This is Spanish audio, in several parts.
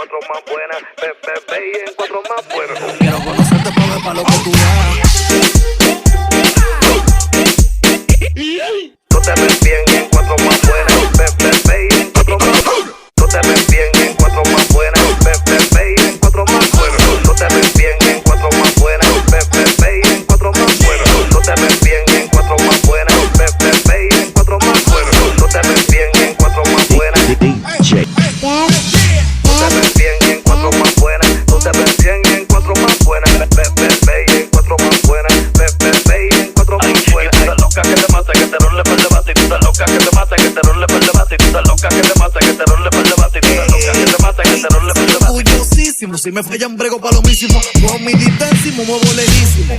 cuatro más buena. Ve y en cuatro más buena. Quiero conocerte pa' ver pa' lo que tú das. Tú te ves bien y en cuatro más buena. Ve y en cuatro más buena. Tú te ves bien y en cuatro más buena. Ve y en cuatro más buena. Tú te ves bien y en cuatro más buena. Ve y en cuatro más buena. Tú te ves bien y en cuatro más buena. Ve y en cuatro más buena. Tú te ves bien y en cuatro más buena. DJ. Tú te ves bien y en cuatro más buena. Tú te ves bien y en cuatro más buena. Ve y en cuatro más buena. Ve y en cuatro más buena. Tú estás loca que te mate, que te role para el debate. Tú estás loca que te mate, que te role para el debate. Tú estás loca que te mate, que te role para el debate. Tú estás loca que te mate, que te role para el debate. Orgullosísimo, si me fallan brego pa' lo mismo. Con mi distancia muevo lejísimo.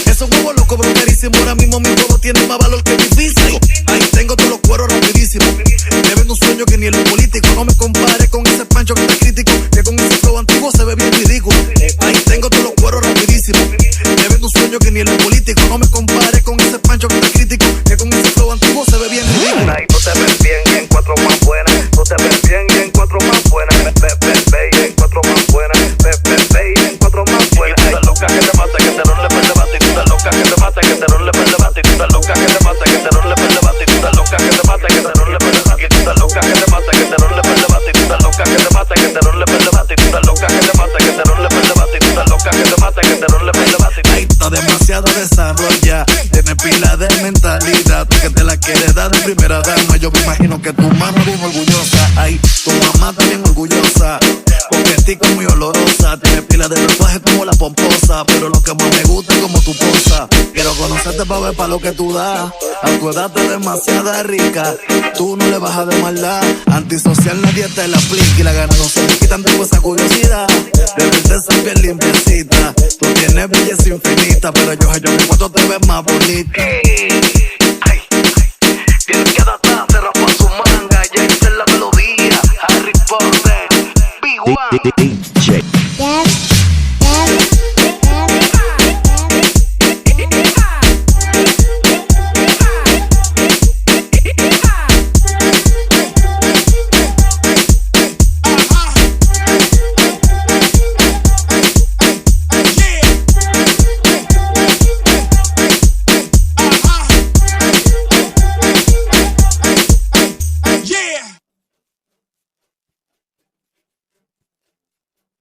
Esos huevos los cobro carísimo. Ahora mismo mi huevo tiene más valor que mi físico. Ahí tengo todos los cueros rapidísimos. Me vendo un sueño que ni el político. No me compare con ese pancho que está crítico, que con ese flow antiguo se ve bien ridículo. Ahí tengo todos los cueros rapidísimos. Me vendo un sueño que ni el político. No me compare con ese pancho que está crítico, que con ese flow antiguo se ve bien ridículo. Ahí tú te ves bien y en cuatro más buena. Tú te ves bien y en cuatro más buena. Ve y en cuatro más buena. Ve y en cuatro más buena. Tú estás loca que te mate, que te role para el debate. Tú estás loca que te mate, que te role para el debate. Tú estás loca que te mate, que te role para el debate. Tú estás loca que te mate, que te role para el debate. Tú estás loca que te mate, que te role para el debate. Tú estás loca que te mate, que te role para el debate. Tú estás loca que te mate, que te role para el debate. Tú estás loca que te mate, que te role para el debate. Ahí está demasiado desarrollada, tiene pila de mentalidad, que te la quiere dar de primera dama. Yo me imagino que tu mamá bien orgullosa, ay, tu mamá también orgullosa, porque ti es muy olorosa, tiene pila de tatuajes como la pomposa, pero lo que más me gusta es como tu posa. Quiero conocerte pa' ver pa' lo que tú das, a tu edad te demasiada rica, tú no le bajas de maldad, antisocial nadie te la aplica y la gana no se me quitan de esa curiosidad, de verte ser bien limpiecita, tú tienes belleza infinita, pero yo en cuanto te ves más bonita. Ay, tienes que adaptarte, rapa su manga, ya hice la melodía, Harry Potter, Big One.